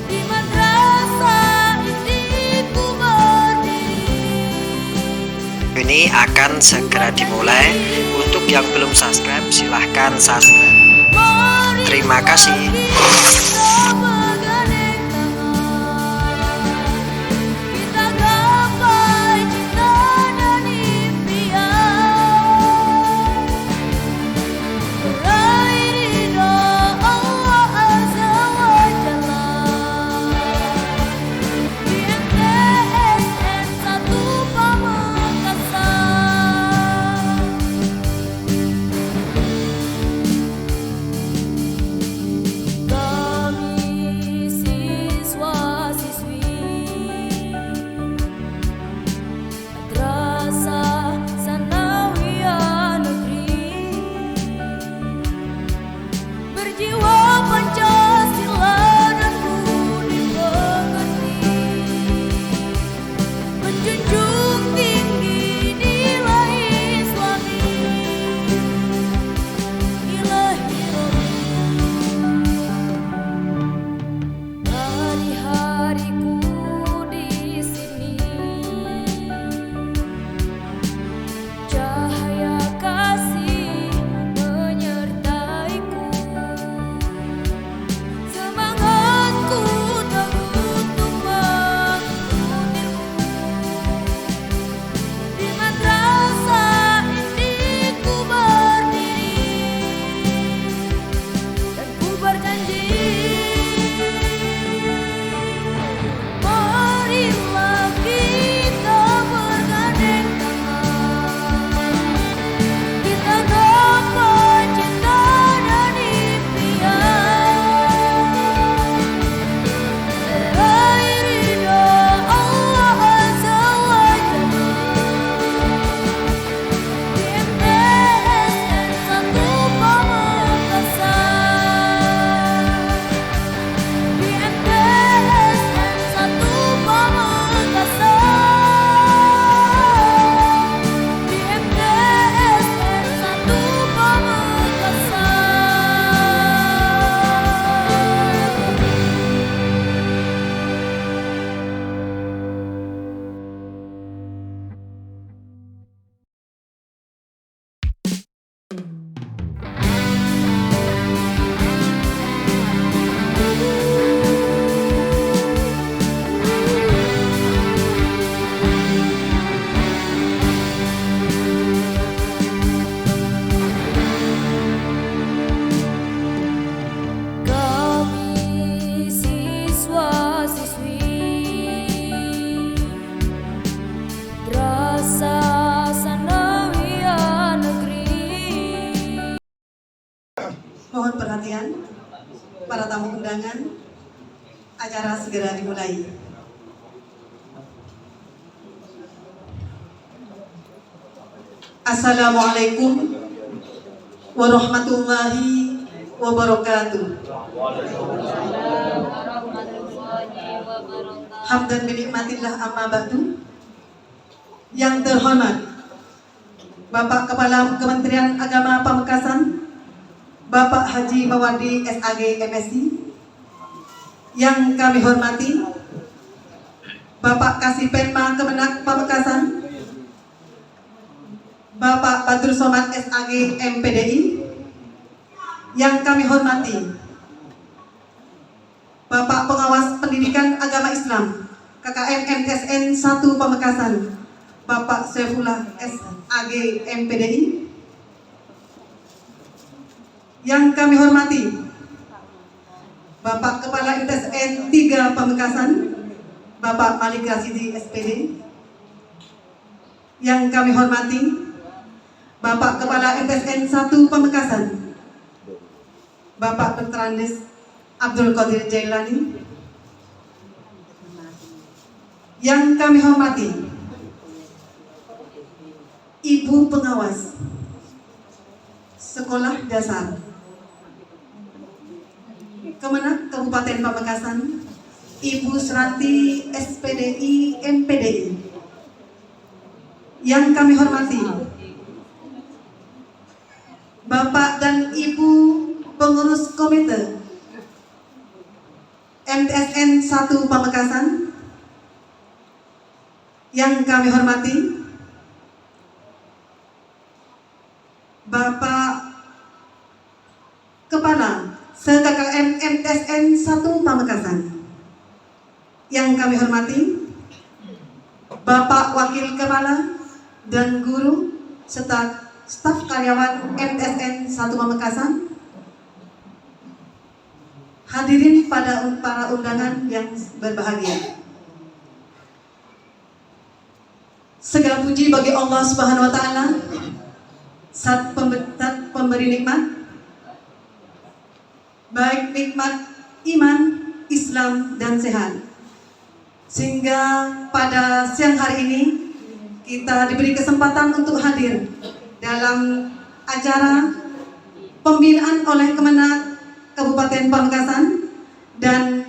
di madrasah indiku berdiri. Ini akan segera dimulai. Untuk yang belum subscribe, silahkan subscribe. Terima kasih. Kita bergandeng tangan, kita gapai cinta dan impian, meraih ridha Allah Azza wa Jalla. Di MTSN 1 Pamekasan, kami siswa-siswi Madrasah Sanawiyah Negeri, berjiwa Pancasila dan budi pekerti, menjunjung tinggi nilai Islami, ilahi hari-hariku di sini, cahaya kasih menyertaiku, semangatku teguh untuk mengikutimu. Di madrasah indiku berdiri, dan ku berjanji, marilah kita bergandeng tangan, kita gapai cinta dan impian, meraih ridha Allah Azza wa Jalla. Di MTSN 1 Pamekasan, di MTSN 1 Pamekasan, di MTSN 1 Pamekasan. Kami siswa-siswi Madrasah Sanawiyah Negeri. Mohon perhatian para tamu undangan, acara segera dimulai. Assalamualaikum warahmatullahi wabarakatuh. Hamdan binikmatillah amma ba'du. Yang terhormat Bapak Kepala Kementerian Agama Pamekasan, Bapak Haji Mawardi SAG MSI. Yang kami hormati Bapak Kasipenma Kemenak Pamekasan, Bapak Badrul Somad SAG MPDI. Yang kami hormati Bapak Pengawas Pendidikan Agama Islam KKM MTSN 1 Pamekasan, Bapak Saifullah SAG MPDI. Yang kami hormati Bapak Kepala MTSN 3 Pamekasan, Bapak Malik Rasidi SPD. Yang kami hormati Bapak Kepala MTSN 1 Pamekasan, Bapak Bertrandes Abdul Qadir Jailani. Yang kami hormati Ibu Pengawas Sekolah Dasar Kemenak Kabupaten Pamekasan, Ibu Serati SPDI MPDI. Yang kami hormati Bapak dan Ibu pengurus komite MTSN 1 Pamekasan yang kami hormati Bapak Kepala SKKM MTSN 1 Pamekasan yang kami hormati Bapak Wakil Kepala dan Guru serta staf karyawan MTSN 1 Pamekasan, hadirin pada para undangan yang berbahagia. Segala puji bagi Allah Subhanahu wa taala, Zat pemberi nikmat, baik nikmat iman, Islam dan sehat. Sehingga pada siang hari ini kita diberi kesempatan untuk hadir dalam acara pembinaan oleh Kemenak Kabupaten Pamekasan dan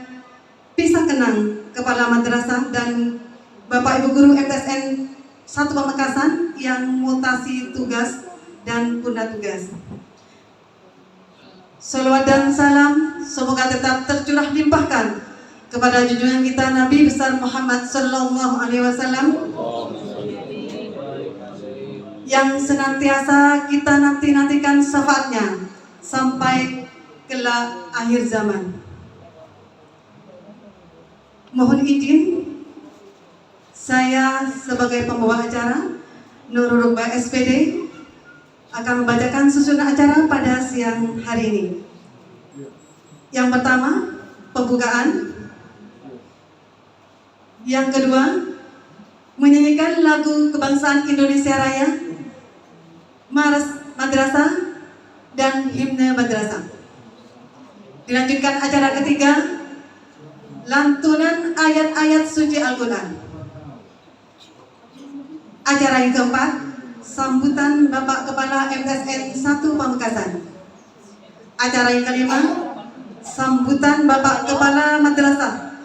pisah kenang Kepala Madrasah dan Bapak Ibu Guru MTSN 1 Pamekasan yang mutasi tugas dan punah tugas. Salawat dan salam semoga tetap tercurah limpahkan kepada junjungan kita Nabi besar Muhammad Sallallahu Alaihi Wasallam yang senantiasa kita nantikan syafaatnya sampai kelak akhir zaman. Mohon izin saya sebagai pembawa acara Nurul Rukbah SPD akan membacakan susunan acara pada siang hari ini. Yang pertama, pembukaan. Yang kedua, menyanyikan lagu kebangsaan Indonesia Raya, Madrasah dan himne madrasah. Dilanjutkan acara ketiga, lantunan ayat-ayat suci Al-Quran. Acara yang keempat, sambutan Bapak Kepala MTSN 1 Pamekasan. Acara yang kelima, sambutan Bapak Kepala Madrasah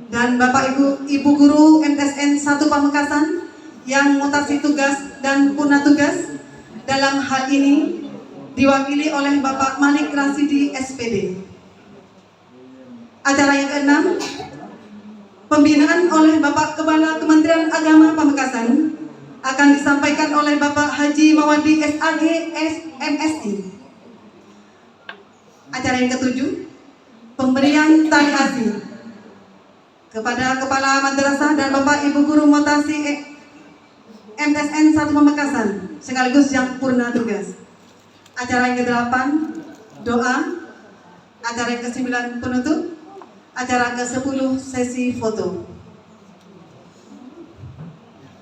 dan Bapak Ibu Guru MTSN 1 Pamekasan yang mutasi tugas dan punah tugas. Dalam hal ini diwakili oleh Bapak Malik Rasidi SPD. Acara yang keenam, pembinaan oleh Bapak Kepala Kementerian Agama Pamekasan akan disampaikan oleh Bapak Haji Mawadi SAG MSI. Acara yang ketujuh, pemberian tali asih kepada Kepala Madrasah dan Bapak Ibu Guru mutasi MTSN 1 Pamekasan sekaligus yang purna tugas. Acara yang ke-8, doa. Acara yang ke-9, penutup. Acara ke-10, sesi foto.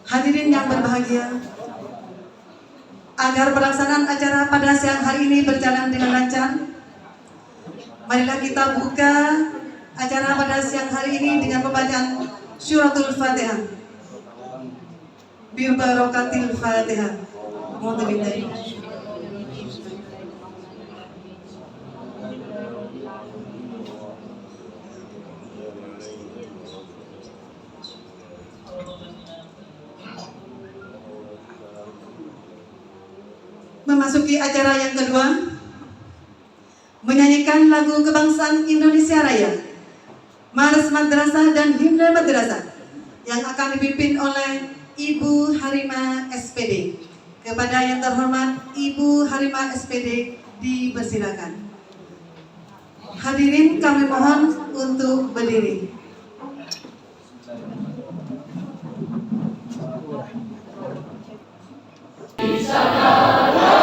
Hadirin yang berbahagia, agar pelaksanaan acara pada siang hari ini berjalan dengan lancar, marilah kita buka acara pada siang hari ini dengan pembacaan Suratul Fatihah. Bi barakatil Fatihah. Mohon dimintai. Memasuki acara yang kedua, menyanyikan lagu kebangsaan Indonesia Raya, Mars Madrasah dan himne madrasah yang akan dipimpin oleh Ibu Harima SPD. Kepada yang terhormat Ibu Harima SPD dipersilakan. Hadirin kami mohon untuk berdiri. Kita bersama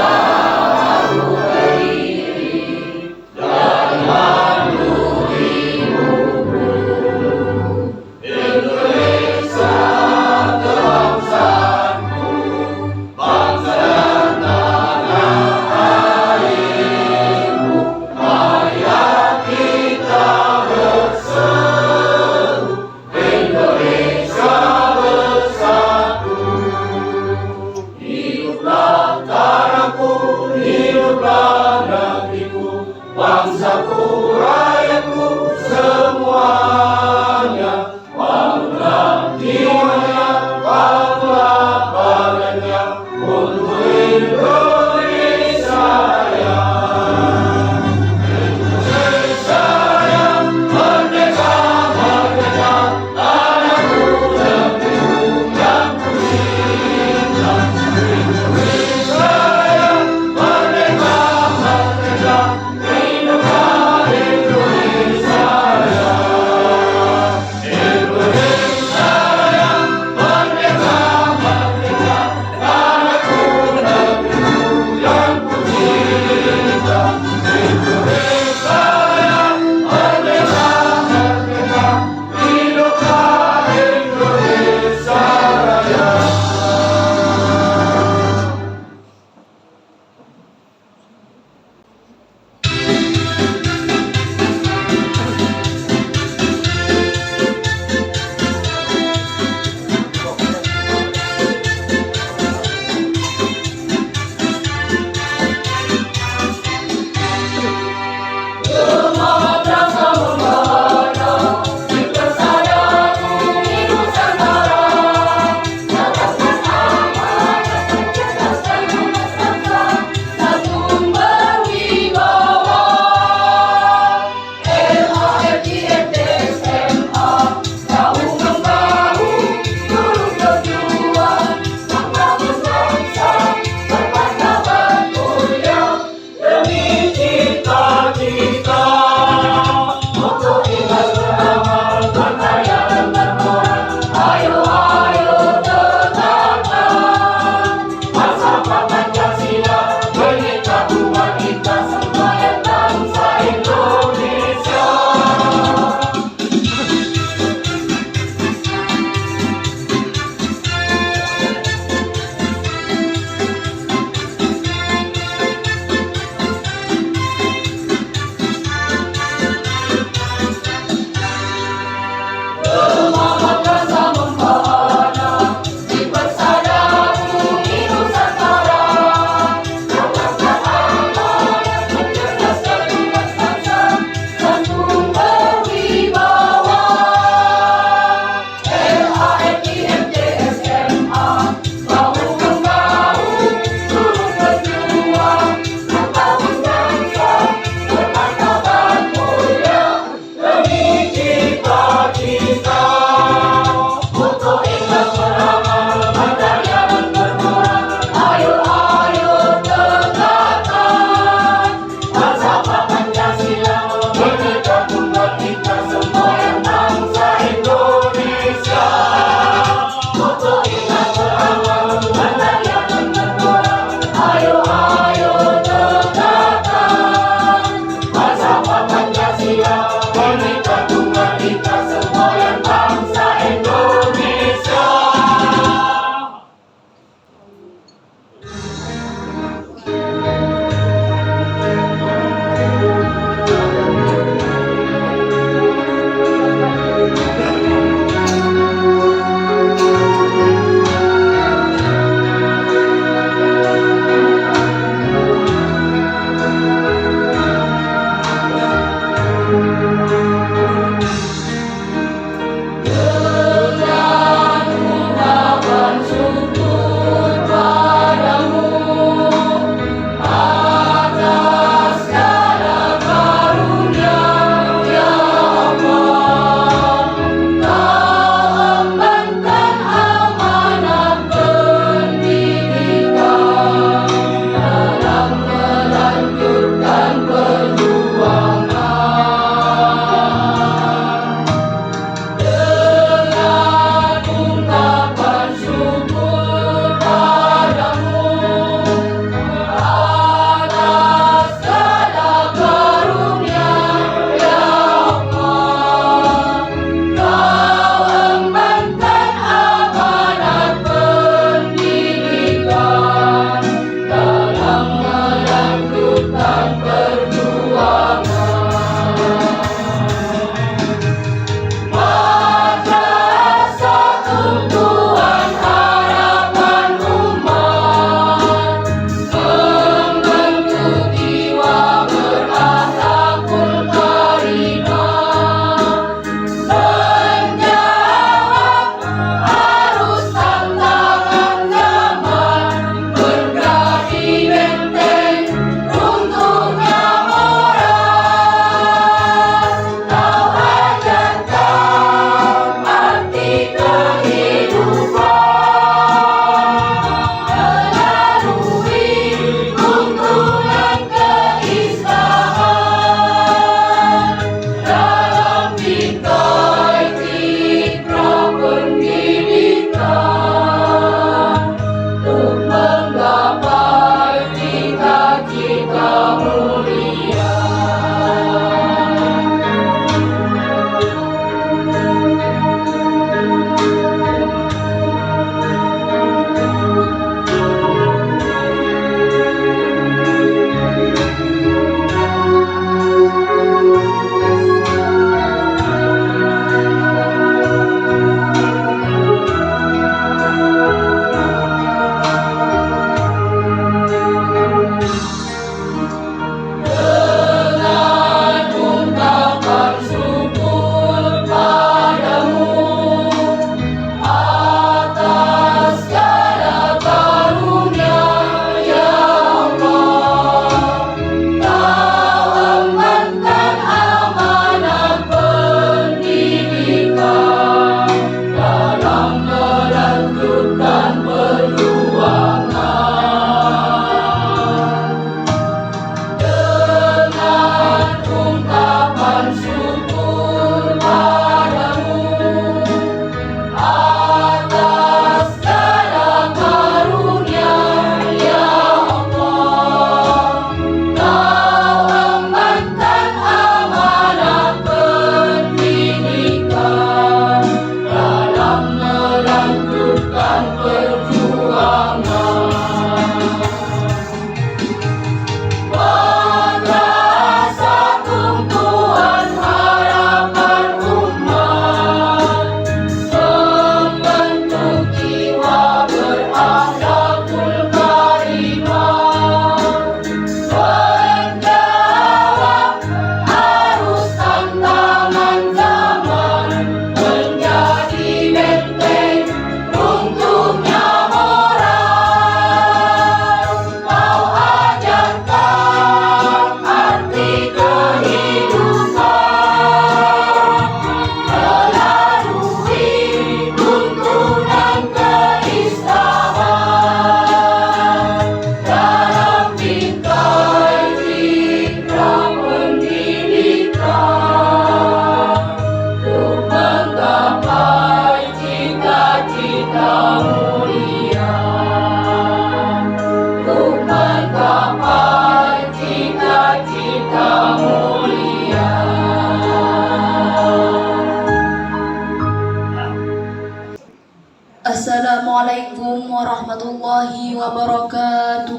Assalamualaikum warahmatullahi wabarakatuh.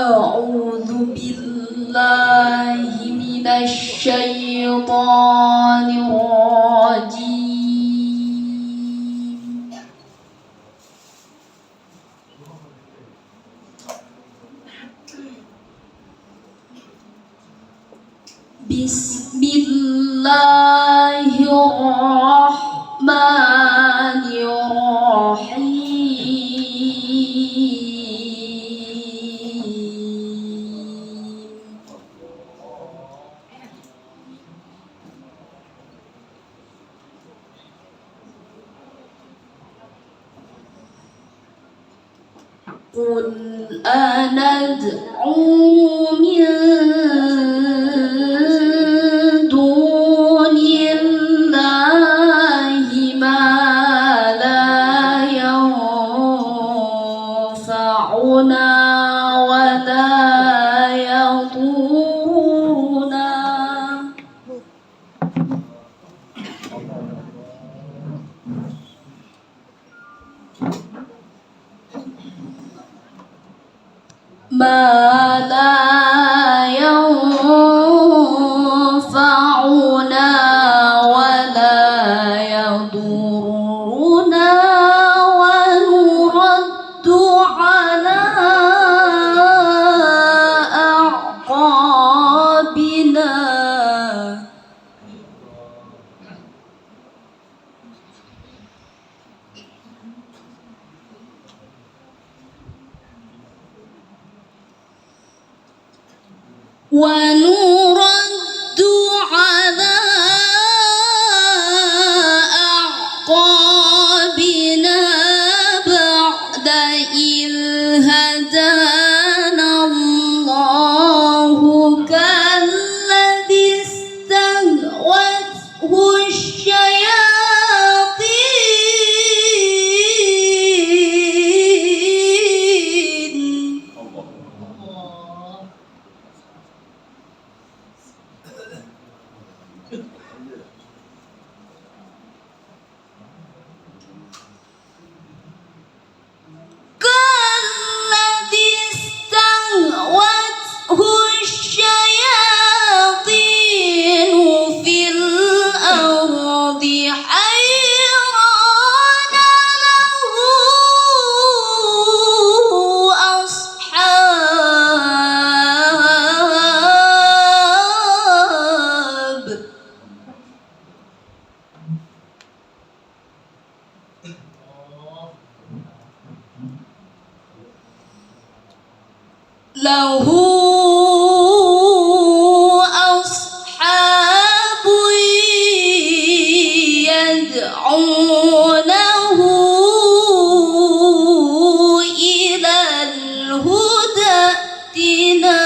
A'udzu billahi minasy syaithanir rajim. Bismillahirrahmanirrahim. Qul anad'u min dunillahi ma la yanfa'una wa la yadurruna. Ma la yanfa'una wa la yadurruna wa nuraddu ala a'qabina. ونرد على أعقابنا بعد إذ هدانا الله كالذي استهوته الشياطين كالذي استهوته الشياطين في الأرض حيران له أصحاب له أصحاب يدعونه إلى الهدى ائتنا.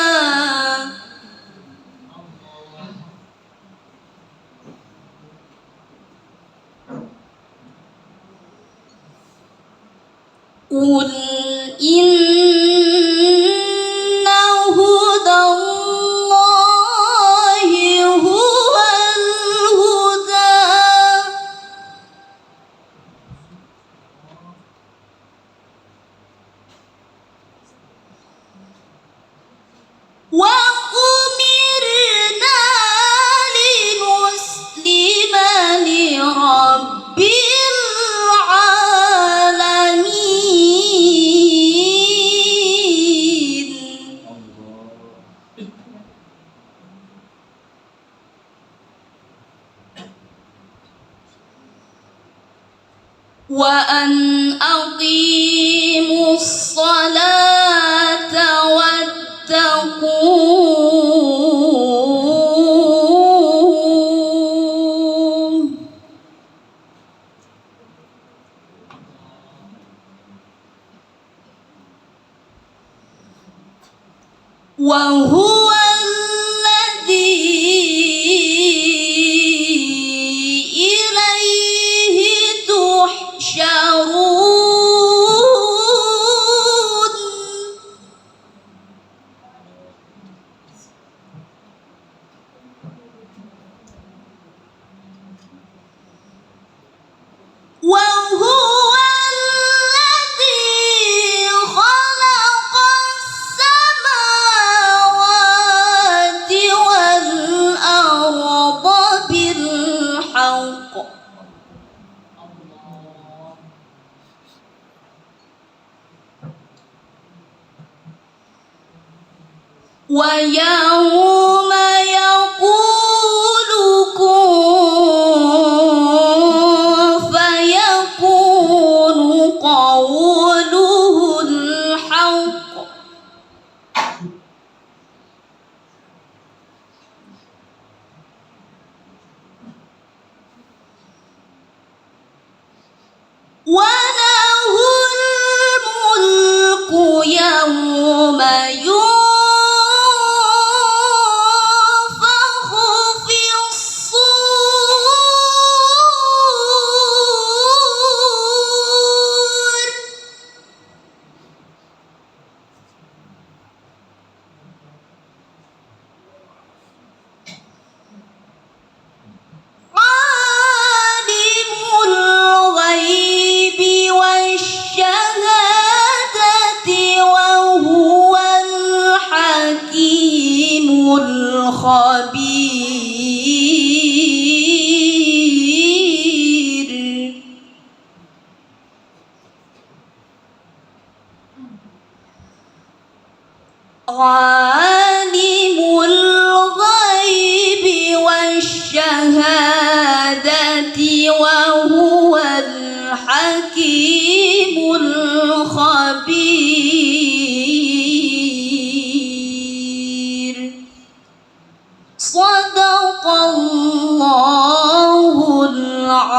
قل إن هدى الله هو الهدى وأمرنا لنسلم لرب العالمين. وأن أقيموا الصلاة واتقوه وهو الذي إليه تحشرون. ويوم يقول كن فيكون قوله الحق وله الملك يوم ينفخ في الصور عالم الغيب والشهادة وهو الحكيم الخبير عالم الغيب والشهادة وهو الحكيم الخبير صدق الله العظيم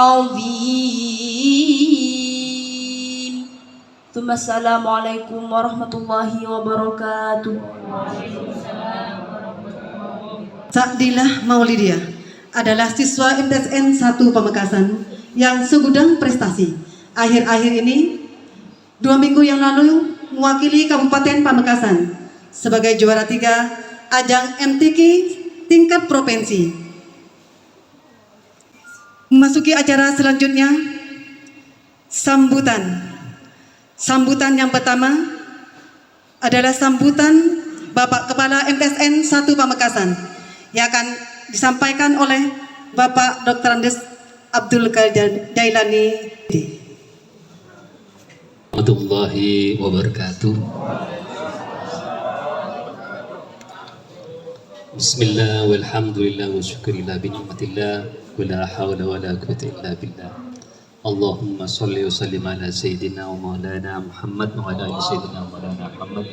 ثم السلام عليكم ورحمة الله وبركاته. Sakdilah Maulidia adalah siswa MTSN 1 Pamekasan yang segudang prestasi. Akhir-akhir ini, 2 minggu yang lalu mewakili Kabupaten Pamekasan sebagai juara 3 ajang MTQ tingkat provinsi. Memasuki acara selanjutnya, sambutan. Sambutan yang pertama adalah sambutan Bapak Kepala MTSN 1 Pamekasan yang akan disampaikan oleh Bapak Dr. Andes Abdul Qadir Jailani. Warahmatullahi wabarakatuh. Bismillah walhamdulillah wa syukurillah bi ni'matillah wa la hawla wa la quwwata illa billah. Allahumma sholli wa sallim ala sayyidina wa maulana Muhammad wa ala ali sayyidina wa maulana Muhammad.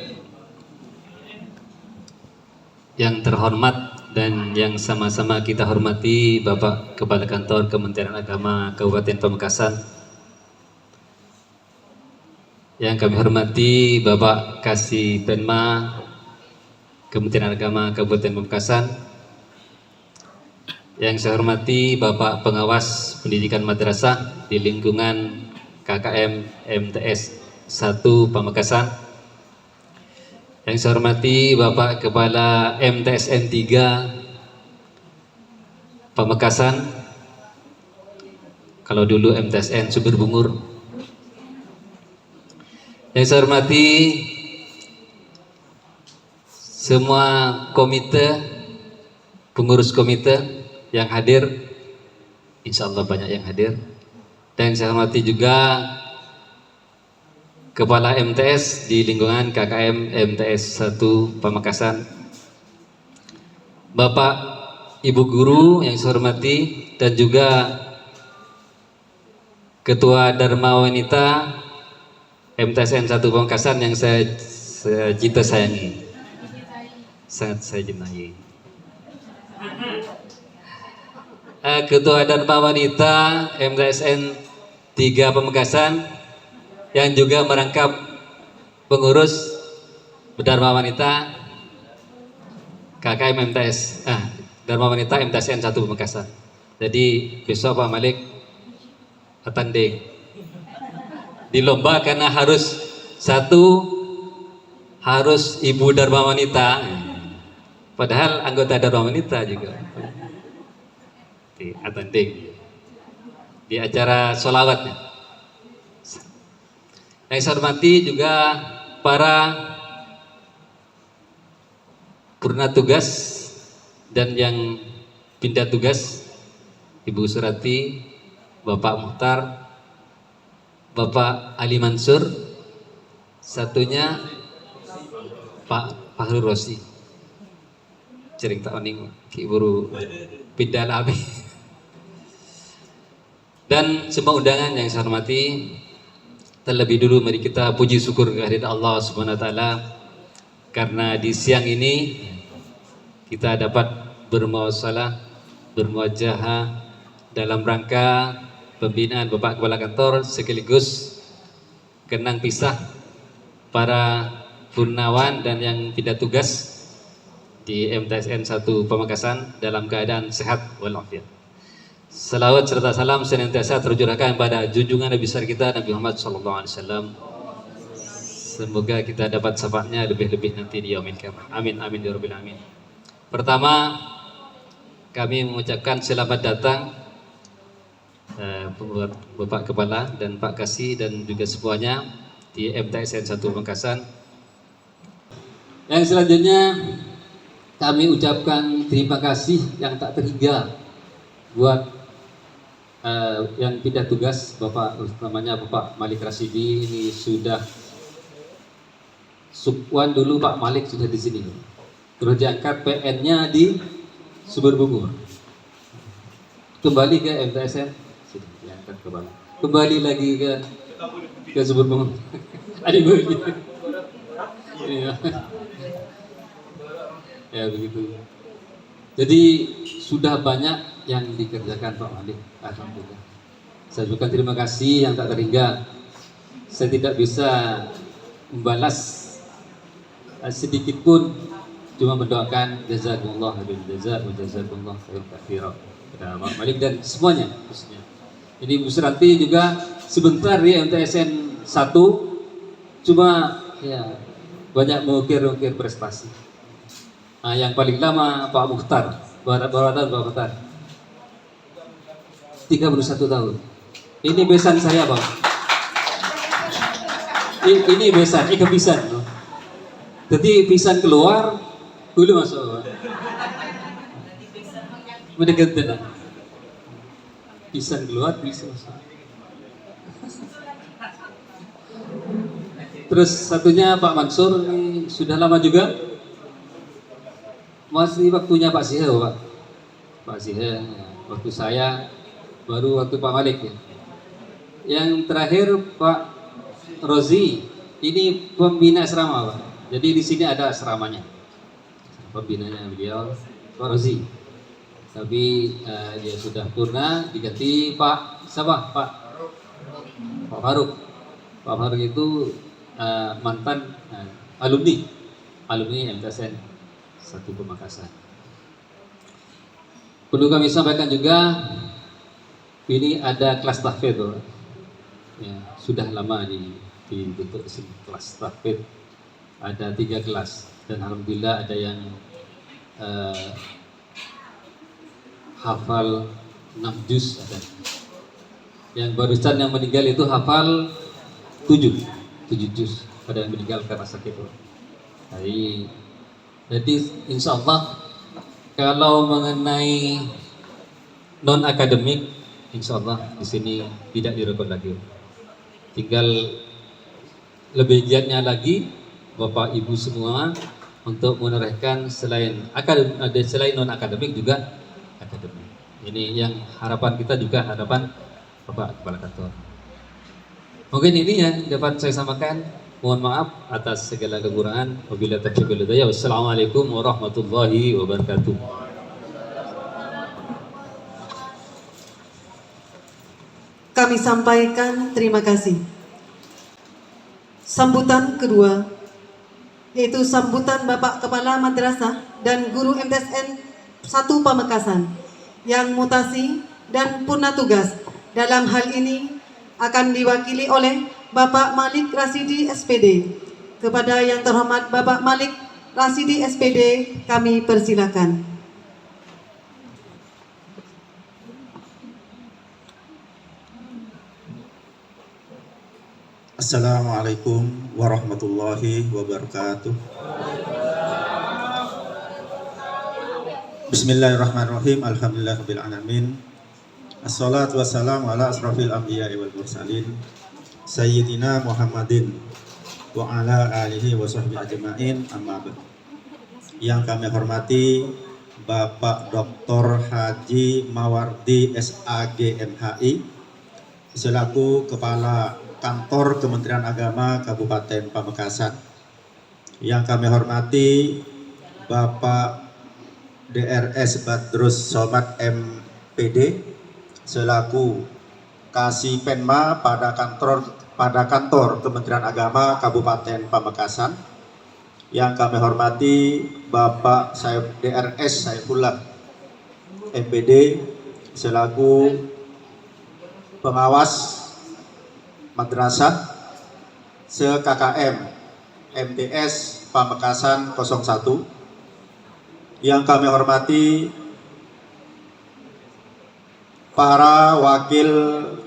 Yang terhormat dan yang sama-sama kita hormati Bapak Kepala Kantor Kementerian Agama Kabupaten Pamekasan, yang kami hormati Bapak Kasih Penma Kementerian Agama Kabupaten Pamekasan, yang saya hormati Bapak Pengawas Pendidikan Madrasah di lingkungan KKM MTS 1 Pamekasan, yang saya hormati Bapak Kepala MTSN 3 Pamekasan, kalau dulu MTSN Sumber Bungur, yang saya hormati semua komite, pengurus komite yang hadir, insya Allah banyak yang hadir, dan saya hormati juga Kepala MTS di lingkungan KKM MTS 1 Pamekasan, Bapak Ibu Guru yang saya hormati, dan juga Ketua Dharma Wanita MTSN 1 Pamekasan yang saya cinta sayangi, sangat saya cintai. Ketua Dharma Wanita MTSN 3 Pamekasan yang juga merangkap pengurus Dharma Wanita KKM MTS, Dharma Wanita MTSN 1 Pamekasan. Jadi besok Pak Malik tanding di lomba karena harus ibu Dharma Wanita, padahal anggota Dharma Wanita juga di tanding di acara sholawatnya. Yang saya hormati juga para purna tugas dan yang pindah tugas, Ibu Surati, Bapak Muhtar, Bapak Ali Mansur, satunya Pak Fahrul Rosi. Cering tak oning ki buru pindah labi. Dan semua undangan yang saya hormati, terlebih dulu mari kita puji syukur kehadirat Allah Subhanahu wa taala karena di siang ini kita dapat bermuasalah, bermuajahah dalam rangka pembinaan Bapak Kepala Kantor sekaligus kenang pisah para purnawan dan yang pindah tugas di MTSN 1 Pamekasan dalam keadaan sehat walafiat. Salawat serta salam senantiasa tercurahkan pada junjungan Nabi besar kita Nabi Muhammad SAW. Semoga kita dapat syafaatnya lebih-lebih nanti di yaumil qiyamah. Amin amin ya rabbil alamin. Pertama, kami mengucapkan selamat datang buat Bapak Kepala dan Pak Kasih dan juga semuanya di MTSN 1 Pamekasan. Yang selanjutnya kami ucapkan terima kasih yang tak terhingga buat yang pindah tugas Bapak, namanya Bapak Malik Rasidi. Ini sudah Subwan dulu Pak Malik sudah di sini, terus diangkat PN-nya di Sumberbungur, kembali ke MTSN, sudah diangkat kembali lagi ke Sumberbungur. Adik gue, ya begitu. Jadi sudah banyak yang dikerjakan Pak Malik, alhamdulillah. Saya ucapkan terima kasih yang tak terhingga. Saya tidak bisa membalas sedikit pun, cuma mendoakan jazakumullah khairul jazaa wa jazakumullah khairan katsiran kepada Pak Malik dan semuanya khususnya. Ini Bu Suranti juga sebentar di MTSN 1, cuma ya banyak mengukir prestasi. Nah, yang paling lama Pak Mukhtar, Barat Pak Mukhtar, 31 tahun. Ini besan saya Bang. Ini besan, kepisan. Jadi pisan keluar, dulu masuk Bang. Mendekat tenang. Pisan keluar, pisan masuk. Terus satunya Pak Mansur, ini sudah lama juga. Masih waktunya Pak Sihe, Pak Sihe, waktu saya baru waktu Pak Malik ya. Yang terakhir Pak Rozi, ini pembina asrama Pak. Jadi di sini ada asramanya, pembinanya beliau Pak Rozi. Tapi dia sudah purna, diganti Pak siapa? Pak Faruk. Pak Faruk itu mantan alumni MTSN 1 Pamekasan. Perlu kami sampaikan juga, ini ada kelas tahfidz, ya, sudah lama dibentuk kelas tahfidz. Ada 3 kelas dan alhamdulillah ada yang hafal 6 juz ada. Yang barusan yang meninggal itu hafal 7 juz, ada yang meninggal karena sakit. Jadi insya Allah kalau mengenai non akademik, insya Allah di sini tidak direkod lagi. Tinggal lebih giatnya lagi Bapak Ibu semua untuk menorehkan selain non akademik juga akademik. Ini yang harapan kita juga, harapan Bapak Kepala Kantor. Mungkin ini yang dapat saya sampaikan. Mohon maaf atas segala kekurangan. Wabillahi taufiq wal hidayah. Wassalamualaikum warahmatullahi wabarakatuh. Kami sampaikan terima kasih. Sambutan kedua, yaitu sambutan Bapak Kepala Madrasah dan Guru MTSN 1 Pamekasan yang mutasi dan purna tugas. Dalam hal ini akan diwakili oleh Bapak Malik Rasidi SPD. Kepada yang terhormat Bapak Malik Rasidi SPD, kami persilakan. Assalamualaikum warahmatullahi wabarakatuh. Bismillahirrahmanirrahim. Alhamdulillahirabbil alamin. Assalatu wassalamu ala asrafil anbiya'i wal mursalin Sayyidina Muhammadin wa ala alihi wa sahbihi ajma'in, amma ba'd. Yang kami hormati Bapak Dr. Haji Mawardi SAG MHI selaku Kepala Kantor Kementerian Agama Kabupaten Pamekasan. Yang kami hormati Bapak DRS Badrus Somad MPD selaku Kasih Penma pada kantor Kementerian Agama Kabupaten Pamekasan. Yang kami hormati Bapak DRS Saifullah MPD selaku pengawas madrasah se-KKM MTS Pamekasan 01. Yang kami hormati para wakil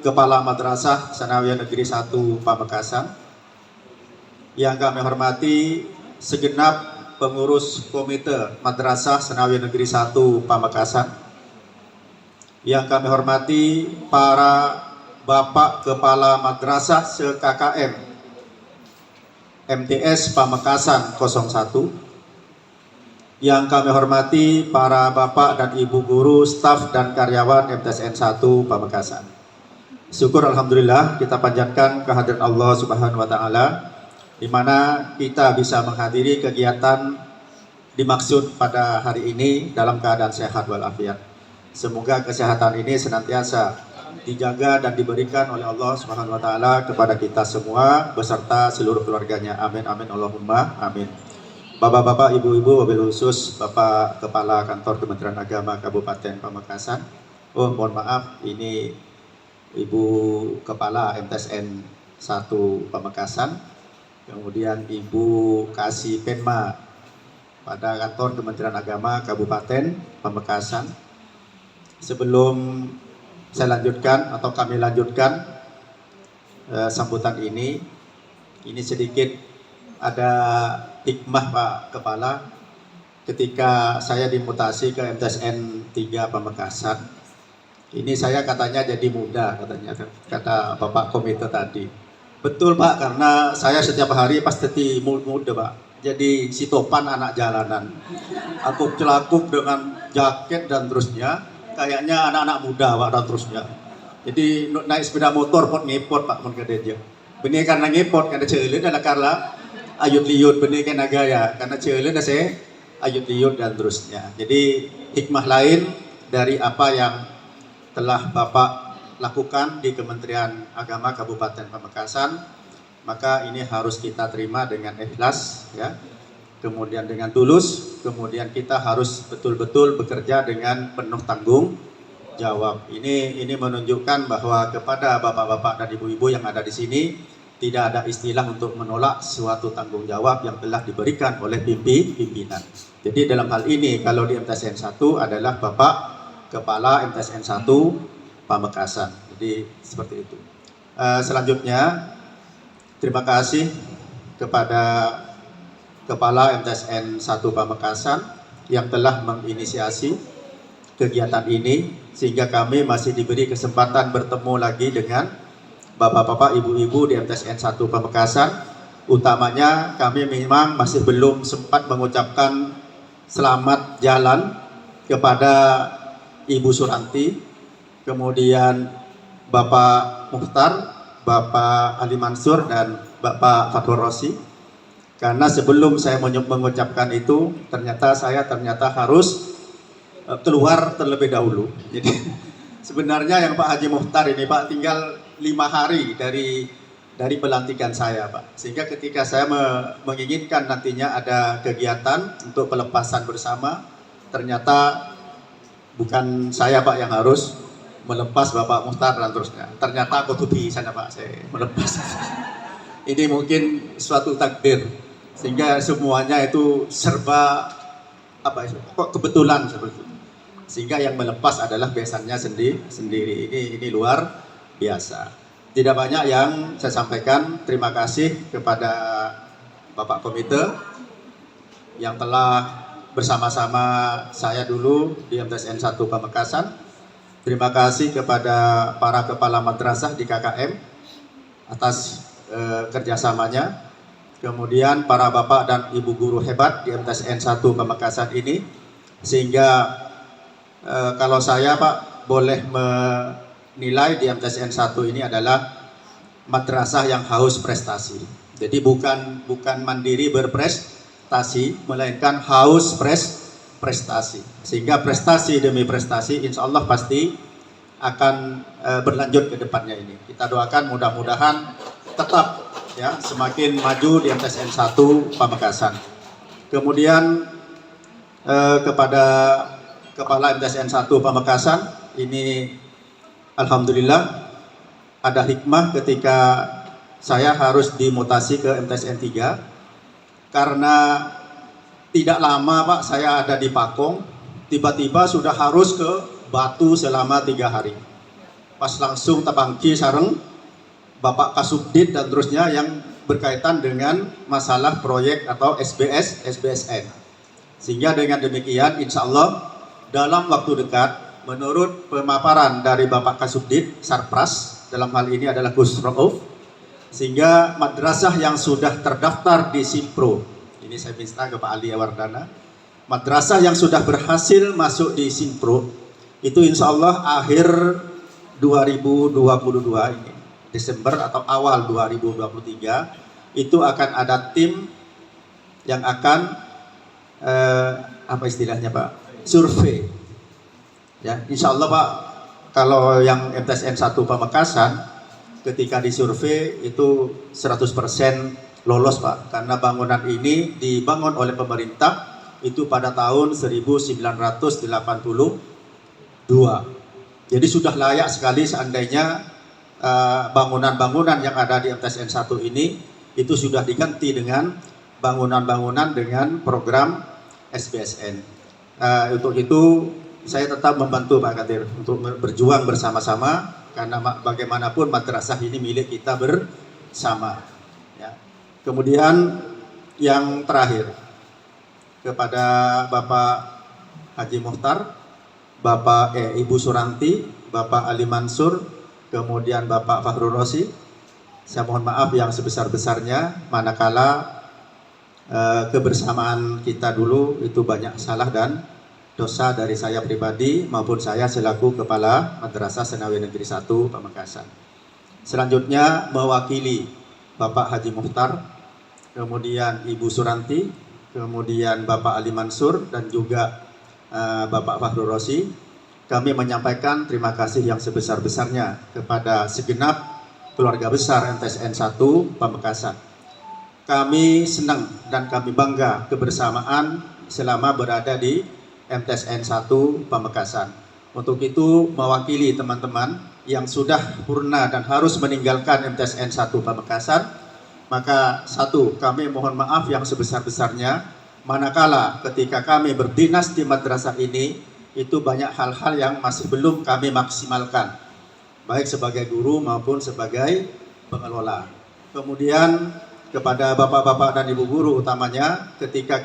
kepala madrasah Sanawiyah Negeri 1 Pamekasan. Yang kami hormati segenap pengurus komite madrasah Sanawiyah Negeri 1 Pamekasan. Yang kami hormati para bapak kepala madrasah se-KKM MTS Pamekasan 01. Yang kami hormati para bapak dan ibu guru, staf dan karyawan MTSN 1 Pamekasan. Syukur alhamdulillah kita panjatkan kehadirat Allah Subhanahu wa taala di mana kita bisa menghadiri kegiatan dimaksud pada hari ini dalam keadaan sehat walafiat. Semoga kesehatan ini senantiasa dijaga dan diberikan oleh Allah Subhanahu wa taala kepada kita semua beserta seluruh keluarganya. Amin amin Allahumma amin. Bapak-bapak, ibu-ibu, wabil khusus Bapak Kepala Kantor Kementerian Agama Kabupaten Pamekasan. Oh, mohon maaf, ini Ibu Kepala MTSN 1 Pamekasan. Kemudian Ibu Kasih Penma pada Kantor Kementerian Agama Kabupaten Pamekasan. Sebelum saya lanjutkan atau kami lanjutkan sambutan ini sedikit ada hikmah Pak Kepala ketika saya dimutasi ke MTSN 3 Pamekasan. Ini saya katanya jadi muda katanya, kata Bapak Komite tadi. Betul Pak, karena saya setiap hari pasti muda Pak. Jadi si topan anak jalanan. Aku celakuk dengan jaket dan terusnya. Kayaknya anak-anak muda Pak dan terusnya. Jadi naik sepeda motor pot ngepot Pak mun kedeja. Benih karena ngepot karena ceuleuh dan karena ayut liut benih kena gaya karena ceuleuh na saya ayut liut dan terusnya. Jadi hikmah lain dari apa yang telah Bapak lakukan di Kementerian Agama Kabupaten Pamekasan, maka ini harus kita terima dengan ikhlas ya. Kemudian dengan tulus, kemudian kita harus betul-betul bekerja dengan penuh tanggung jawab. Ini menunjukkan bahwa kepada bapak-bapak dan ibu-ibu yang ada di sini tidak ada istilah untuk menolak suatu tanggung jawab yang telah diberikan oleh pimpinan. Jadi dalam hal ini kalau di MTSN 1 adalah Bapak Kepala MTSN 1 Pamekasan. Jadi seperti itu. Selanjutnya terima kasih kepada Kepala MTSN 1 Pamekasan yang telah menginisiasi kegiatan ini sehingga kami masih diberi kesempatan bertemu lagi dengan bapak-bapak, ibu-ibu di MTSN 1 Pamekasan. Utamanya kami memang masih belum sempat mengucapkan selamat jalan kepada Ibu Suranti, kemudian Bapak Mukhtar, Bapak Ali Mansur, dan Bapak Fathur Rosi. Karena sebelum saya mengucapkan itu, saya ternyata harus keluar terlebih dahulu. Jadi sebenarnya yang Pak Haji Mukhtar ini Pak tinggal 5 hari dari pelantikan saya Pak. Sehingga ketika saya menginginkan nantinya ada kegiatan untuk pelepasan bersama, ternyata bukan saya Pak yang harus melepas Bapak Mukhtar dan terusnya. Ternyata aku tuh di sana Pak, saya melepas. Ini mungkin suatu takdir. Sehingga semuanya itu serba kebetulan seperti itu. Sehingga yang melepas adalah besannya sendiri. Ini luar biasa. Tidak banyak yang saya sampaikan. Terima kasih kepada Bapak Komite yang telah bersama-sama saya dulu di MTSN 1 Pamekasan. Terima kasih kepada para kepala madrasah di KKM atas kerjasamanya. Kemudian para bapak dan ibu guru hebat di MTSN 1 Pamekasan ini Sehingga kalau saya Pak boleh menilai di MTSN 1 ini adalah madrasah yang haus prestasi. Jadi bukan mandiri berprestasi, melainkan haus prestasi. Sehingga prestasi demi prestasi insya Allah pasti akan berlanjut ke depannya ini. Kita doakan mudah-mudahan tetap ya semakin maju di MTSN 1 Pamekasan. Kemudian kepada Kepala MTSN 1 Pamekasan ini alhamdulillah ada hikmah ketika saya harus dimutasi ke MTSN 3 karena tidak lama Pak saya ada di Pakong, tiba-tiba sudah harus ke Batu selama 3 hari. Pas langsung tabangki sareng Bapak Kasubdit dan terusnya yang berkaitan dengan masalah proyek atau SBSN. Sehingga dengan demikian insya Allah dalam waktu dekat menurut pemaparan dari Bapak Kasubdit Sarpras dalam hal ini adalah Gus Rauf, sehingga madrasah yang sudah terdaftar di Simpro, ini saya minta ke Pak Ali Awardana, madrasah yang sudah berhasil masuk di Simpro itu insya Allah akhir 2022 ini, Desember atau awal 2023 itu akan ada tim yang akan apa istilahnya Pak? Survei. Ya, insya Allah Pak, kalau yang MTSN 1 Pamekasan ketika disurvei itu 100% lolos Pak, karena bangunan ini dibangun oleh pemerintah itu pada tahun 1982. Jadi sudah layak sekali seandainya bangunan-bangunan yang ada di MTSN 1 ini itu sudah diganti dengan bangunan-bangunan dengan program SBSN. Untuk itu saya tetap membantu Pak Kadir untuk berjuang bersama-sama karena bagaimanapun madrasah ini milik kita bersama. Ya. Kemudian yang terakhir kepada Bapak Haji Muhtar, Ibu Suranti, Bapak Ali Mansur, kemudian Bapak Fahrul Rosi, saya mohon maaf yang sebesar-besarnya manakala kebersamaan kita dulu itu banyak salah dan dosa dari saya pribadi maupun saya selaku Kepala Madrasah Senawi Negeri 1 Pamekasan. Selanjutnya mewakili Bapak Haji Muhtar, kemudian Ibu Suranti, kemudian Bapak Ali Mansur dan juga Bapak Fahrul Rosi, kami menyampaikan terima kasih yang sebesar-besarnya kepada segenap keluarga besar MTSN 1 Pamekasan. Kami senang dan kami bangga kebersamaan selama berada di MTSN 1 Pamekasan. Untuk itu mewakili teman-teman yang sudah purna dan harus meninggalkan MTSN 1 Pamekasan, maka satu, kami mohon maaf yang sebesar-besarnya manakala ketika kami berdinas di madrasah ini itu banyak hal-hal yang masih belum kami maksimalkan baik sebagai guru maupun sebagai pengelola. Kemudian kepada bapak-bapak dan ibu guru utamanya ketika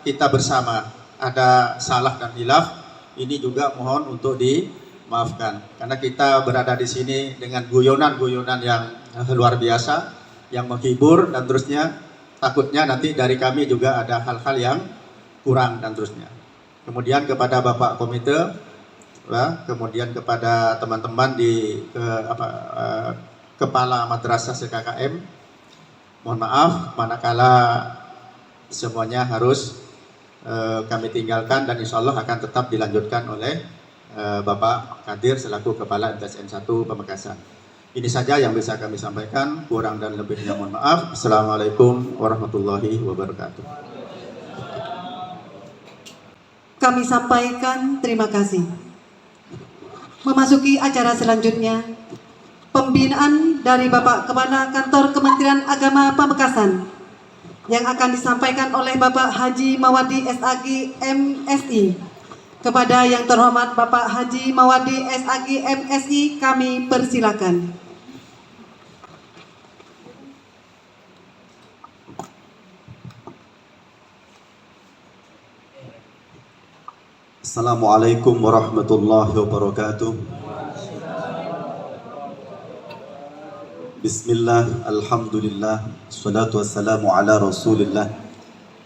kita bersama ada salah dan hilaf, ini juga mohon untuk dimaafkan karena kita berada di sini dengan guyonan-guyonan yang luar biasa yang menghibur dan terusnya, takutnya nanti dari kami juga ada hal-hal yang kurang dan terusnya. Kemudian kepada Bapak Komite, kemudian kepada teman-teman di Kepala Madrasah SKKM, mohon maaf manakala semuanya harus kami tinggalkan dan insya Allah akan tetap dilanjutkan oleh Bapak Kadir selaku Kepala MTSN 1 Pamekasan. Ini saja yang bisa kami sampaikan, kurang dan lebihnya mohon maaf. Assalamualaikum warahmatullahi wabarakatuh. Kami sampaikan terima kasih. Memasuki acara selanjutnya, pembinaan dari Bapak Kepala Kantor Kementerian Agama Pamekasan yang akan disampaikan oleh Bapak Haji Mawadi SAG MSI. Kepada yang terhormat Bapak Haji Mawadi SAG MSI kami persilakan. Assalamualaikum warahmatullahi wabarakatuh. Bismillah, alhamdulillah, salatu wassalamu ala rasulillah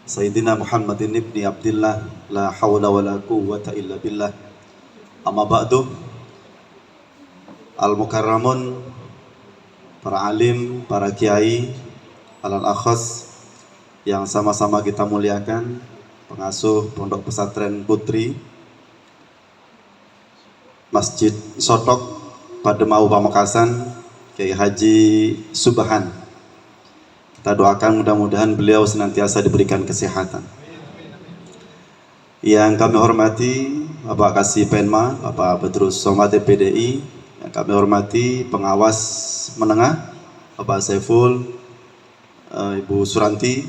Sayyidina Muhammadin ibni Abdillah, la hawla wa la quwwata illa billah. Amma ba'du. Al-Mukarramun, para alim, para kiai, alal akhas yang sama-sama kita muliakan, pengasuh Pondok Pesantren Putri Masjid Sotok Pademau Pamekasan, Kiai Haji Subhan. Kita doakan mudah-mudahan beliau senantiasa diberikan kesehatan. Yang kami hormati Bapak Kasih Penma, Bapak Bedrus Somad PDI. Yang kami hormati pengawas menengah Bapak Saiful, Ibu Suranti,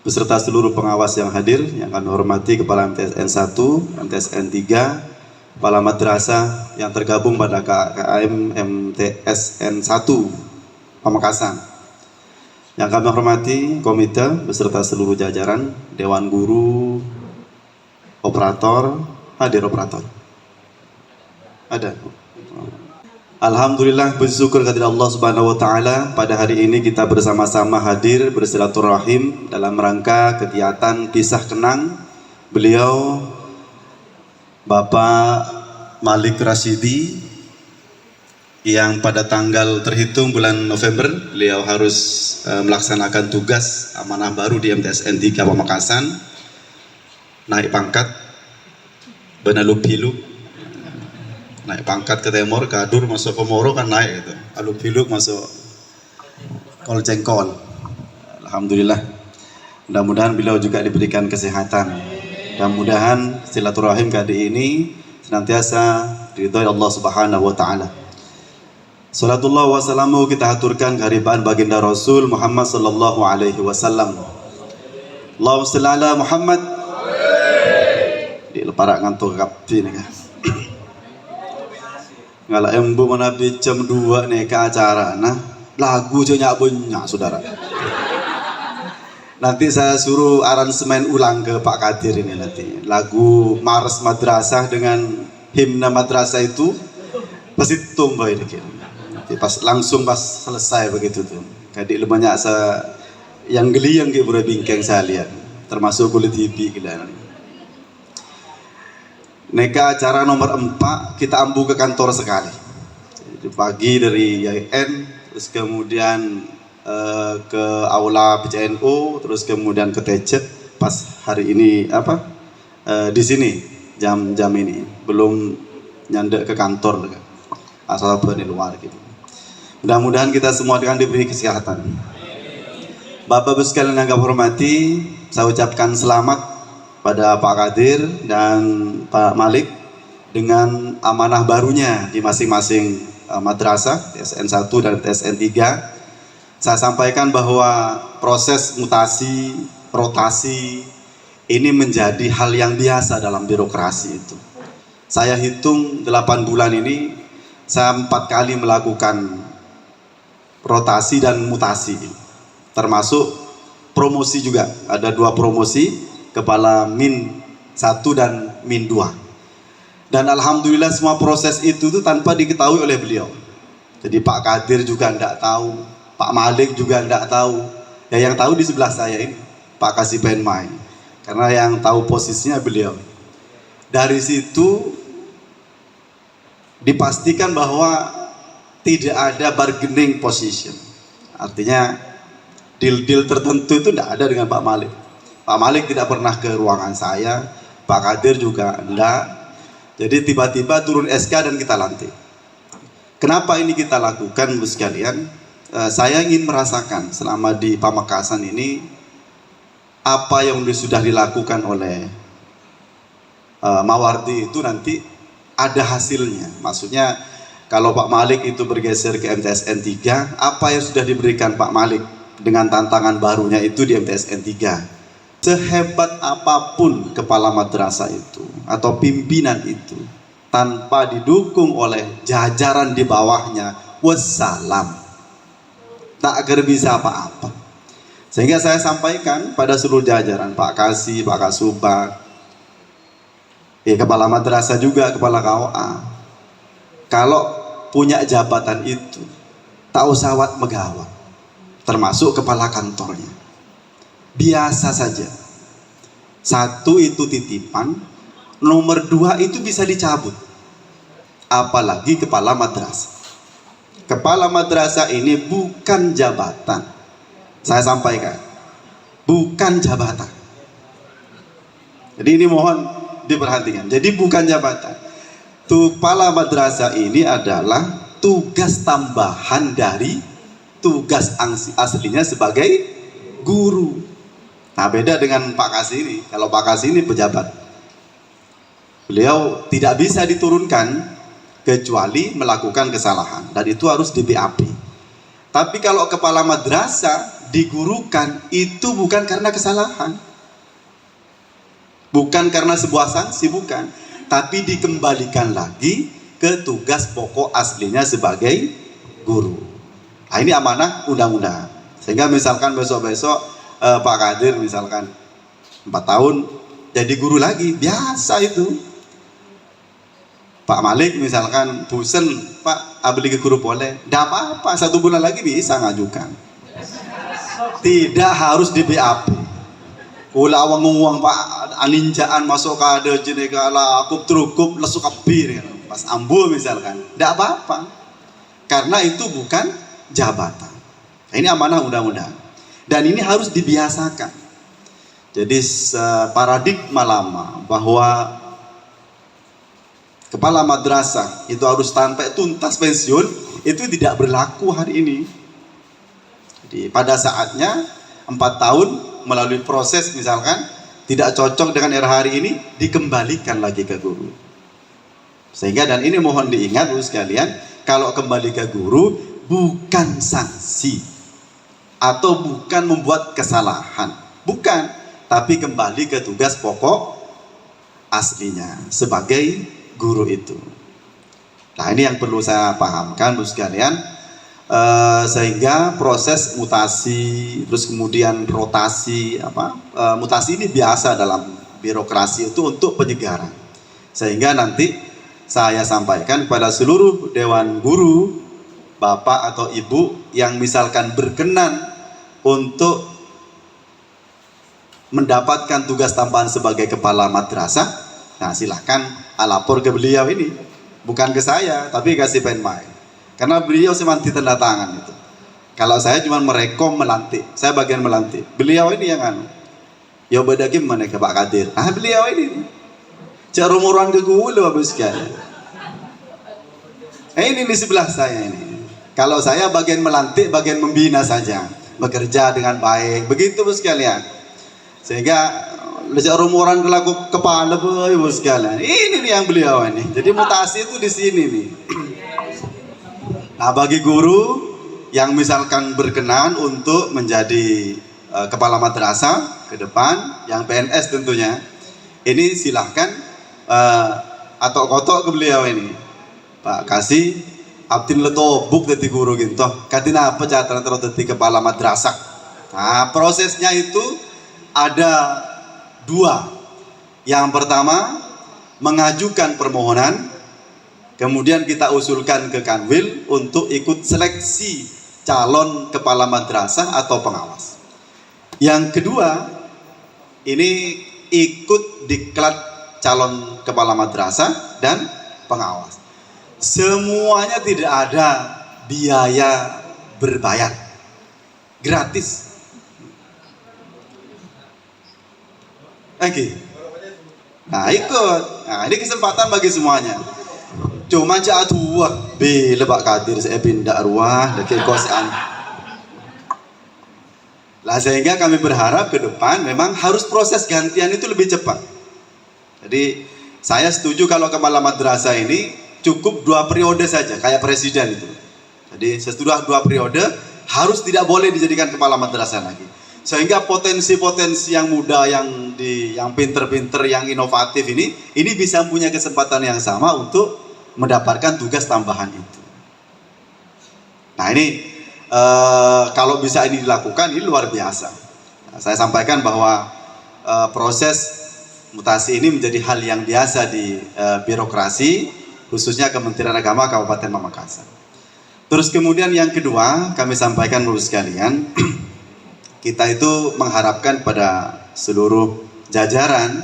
beserta seluruh pengawas yang hadir. Yang kami hormati Kepala MTSN 1, MTSN 3, Kepala Madrasah yang tergabung pada KKM MTSN 1 Pamekasan. Yang kami hormati komite beserta seluruh jajaran, dewan guru, operator, hadir operator. Ada. Alhamdulillah, bersyukur kepada Allah Subhanahu wa taala, pada hari ini kita bersama-sama hadir bersilaturahim dalam rangka kegiatan kisah kenang beliau Bapak Malik Rashidi yang pada tanggal terhitung bulan November beliau harus melaksanakan tugas amanah baru di MTSN 3 Pamekasan, naik pangkat benalup-hiluk, naik pangkat ke Timur, ke Adur, masuk ke Moro kan naik itu, alup-hiluk masuk kol jengkol. Alhamdulillah, mudah-mudahan beliau juga diberikan kesehatan, mudah-mudahan silaturahim kali ini senantiasa diridhoi Allah Subhanahu wa taala. Salatullah wa salamu kita haturkan kehadiran baginda Rasul Muhammad sallallahu alaihi wasallam. Allahumma shalli ala Muhammad. Di leparak ngantuk kapti nih kan. Ngala embu menabi jam 2 nih ke acara. Nah, lagu aja nyak banyak saudara. Nanti saya suruh aransemen ulang ke Pak Kadir ini nanti. Lagu Mars Madrasah dengan himna madrasah itu pasti tumbuh ini. Pas selesai begitu tuh, kadik banyak yang geli yang pura bingkeng saya lihat, termasuk kulit hibi kita. Neka acara nomor 4 kita ambu ke kantor sekali. Jadi pagi dari YN, terus kemudian ke aula PCNO, terus kemudian ke TC. Pas hari ini di sini jam ini belum nyandek ke kantor, asal di luar gitu. Mudah-mudahan kita semua akan diberi kesehatan. Bapak-Ibu sekalian yang kami hormati, saya ucapkan selamat pada Pak Kadir dan Pak Malik dengan amanah barunya di masing-masing madrasah TSN 1 dan TSN 3. Saya sampaikan bahwa proses mutasi, rotasi ini menjadi hal yang biasa dalam birokrasi itu. Saya hitung 8 bulan ini, saya 4 kali melakukan rotasi dan mutasi, termasuk promosi juga. Ada 2 promosi, kepala min 1 dan min 2. Dan alhamdulillah semua proses itu tuh tanpa diketahui oleh beliau. Jadi Pak Kadir juga tidak tahu, Pak Malik juga tidak tahu. Ya yang tahu di sebelah saya ini Pak Kasih Penmai, karena yang tahu posisinya beliau. Dari situ dipastikan bahwa tidak ada bargaining position. Artinya deal-deal tertentu itu tidak ada dengan Pak Malik. Pak Malik tidak pernah ke ruangan saya, Pak Kadir juga enggak. Jadi tiba-tiba turun SK dan kita lantik. Kenapa ini kita lakukan, Bu sekalian? Saya ingin merasakan selama di Pamekasan ini apa yang sudah dilakukan oleh Mawardi itu nanti ada hasilnya. Maksudnya kalau Pak Malik itu bergeser ke MTSN 3, apa yang sudah diberikan Pak Malik dengan tantangan barunya itu di MTSN 3. Sehebat apapun kepala madrasah itu atau pimpinan itu, tanpa didukung oleh jajaran di bawahnya, wassalam, tak akan bisa apa-apa. Sehingga saya sampaikan pada seluruh jajaran, Pak Kasih, Pak Kasubag, kepala madrasah juga, kepala KOA, kalau punya jabatan itu tak usah megawa, termasuk kepala kantornya, biasa saja. Satu itu titipan, nomor dua itu bisa dicabut. Apalagi kepala madrasah. Kepala madrasah ini bukan jabatan. Saya sampaikan, bukan jabatan. Jadi ini mohon diperhatikan. Jadi bukan jabatan. Kepala madrasah ini adalah tugas tambahan dari tugas aslinya sebagai guru. Nah, beda dengan Pak Kasini. Kalau Pak Kasini pejabat, beliau tidak bisa diturunkan kecuali melakukan kesalahan, dan itu harus di BAP. Tapi kalau kepala madrasah digurukan, itu bukan karena kesalahan, bukan karena sebuah sanksi, bukan, tapi dikembalikan lagi ke tugas pokok aslinya sebagai guru. Nah, ini amanah undang-undang. Sehingga misalkan besok-besok Pak Kadir misalkan 4 tahun jadi guru lagi, biasa itu. Pak Malik misalkan bosen, Pak beli ke guru boleh, tidak apa-apa, 1 bulan lagi bisa ngajukan. Tidak harus di BAP. Ula awang-uang Pak aninjaan masuk kade jenegala akup terukup lesuk kabir pas ambu misalkan, tidak apa-apa, karena itu bukan jabatan. Nah, ini amanah undang-undang. Dan ini harus dibiasakan. Jadi paradigma lama bahwa kepala madrasah itu harus sampai tuntas pensiun, itu tidak berlaku hari ini. Jadi pada saatnya 4 tahun melalui proses misalkan tidak cocok dengan era hari ini, dikembalikan lagi ke guru. Sehingga, dan ini mohon diingat Bapak sekalian, kalau kembali ke guru bukan sanksi atau bukan membuat kesalahan, bukan, tapi kembali ke tugas pokok aslinya sebagai guru itu. Nah, ini yang perlu saya pahamkan Bapak sekalian, sehingga proses mutasi, terus kemudian rotasi, mutasi ini biasa dalam birokrasi itu untuk penyegaran. Sehingga nanti saya sampaikan kepada seluruh dewan guru, bapak atau ibu yang misalkan berkenan untuk mendapatkan tugas tambahan sebagai kepala madrasah, nah silahkan lapor ke beliau ini, bukan ke saya, tapi kasih penmai, karena beliau semanti tanda tangan itu. Kalau saya cuma merekom melantik, saya bagian melantik, beliau ini yang ya beda gimana ke Pak Kadir, beliau ini cak rumuran ke gula habis sekali. Ini di sebelah saya ini. Kalau saya bagian melantik, bagian membina saja, bekerja dengan baik, begitu Bapak sekalian. Sehingga lecak rumuran kelaku kepala Bapak sekalian. Ini nih yang beliau ini. Jadi mutasi itu di sini nih. Nah, bagi guru yang misalkan berkenan untuk menjadi kepala madrasah ke depan, yang PNS tentunya, ini silahkan atau kotok ke beliau ini, Pak kasih abdin letobuk dari guru gitu, katina apa catatan terus dari kepala madrasah. Nah, prosesnya itu ada 2. Yang pertama, mengajukan permohonan, kemudian kita usulkan ke Kanwil untuk ikut seleksi calon kepala madrasah atau pengawas. Yang kedua, ini ikut diklat calon kepala madrasah dan pengawas. Semuanya tidak ada biaya berbayar, gratis. Oke. Nah, ikut. Nah, ini kesempatan bagi semuanya. Cuma cak tua bila Pak Kadir saya pindah ruah dekat kosan. Lah, sehingga kami berharap ke depan memang harus proses gantian itu lebih cepat. Jadi saya setuju kalau kepala madrasah ini cukup 2 periode saja, kayak presiden itu. Jadi setelah 2 periode harus tidak boleh dijadikan kepala madrasah lagi. Sehingga potensi-potensi yang muda, yang pinter-pinter, yang inovatif ini bisa punya kesempatan yang sama untuk mendapatkan tugas tambahan itu. Nah, ini kalau bisa ini dilakukan, ini luar biasa. Nah, saya sampaikan bahwa proses mutasi ini menjadi hal yang biasa di birokrasi, khususnya Kementerian Agama Kabupaten Pamekasan. Terus kemudian yang kedua, kami sampaikan Bapak sekalian, kita itu mengharapkan pada seluruh jajaran,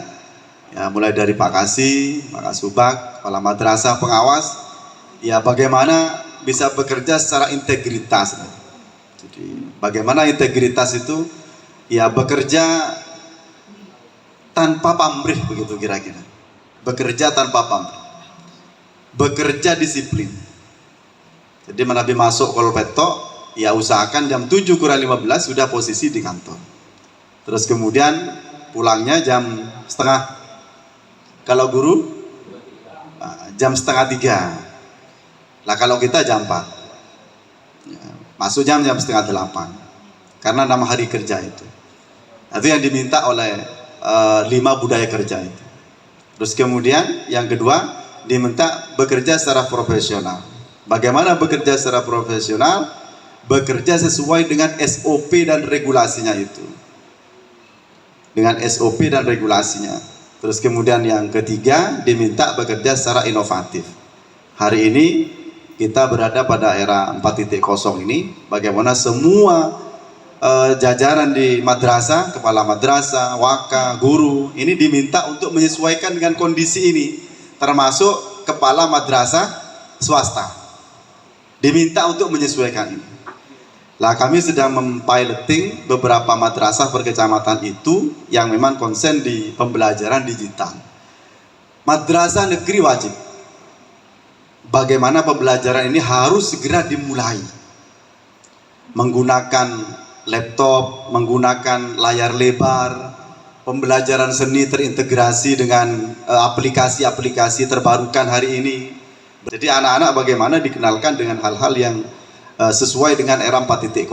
ya mulai dari Pak Kasih, Pak Kasubag, Kepala Madrasah, pengawas, ya bagaimana bisa bekerja secara integritas. Jadi bagaimana integritas itu, ya bekerja tanpa pamrih, begitu kira-kira. Bekerja tanpa pamrih, bekerja disiplin. Jadi menabi masuk kolpeto, ya usahakan jam 7 kurang 15 sudah posisi di kantor. Terus kemudian pulangnya jam setengah. Kalau guru jam setengah 3. Lah kalau kita jam 4. Ya, masuk jam setengah 8. Karena 6 hari kerja itu. Itu yang diminta oleh 5 budaya kerja itu. Terus kemudian yang kedua diminta bekerja secara profesional. Bagaimana bekerja secara profesional? Bekerja sesuai dengan SOP dan regulasinya itu. Dengan SOP dan regulasinya. Terus kemudian yang ketiga diminta bekerja secara inovatif. Hari ini kita berada pada era 4.0 ini. Bagaimana semua jajaran di madrasah, kepala madrasah, waka, guru ini diminta untuk menyesuaikan dengan kondisi ini. Termasuk kepala madrasah swasta. Diminta untuk menyesuaikan ini. Lah kami sedang mempiloting beberapa madrasah berkecamatan itu yang memang konsen di pembelajaran digital. Madrasah negeri wajib. Bagaimana pembelajaran ini harus segera dimulai. Menggunakan laptop, menggunakan layar lebar, pembelajaran seni terintegrasi dengan aplikasi-aplikasi terbarukan hari ini. Jadi anak-anak bagaimana dikenalkan dengan hal-hal yang sesuai dengan era 4.0.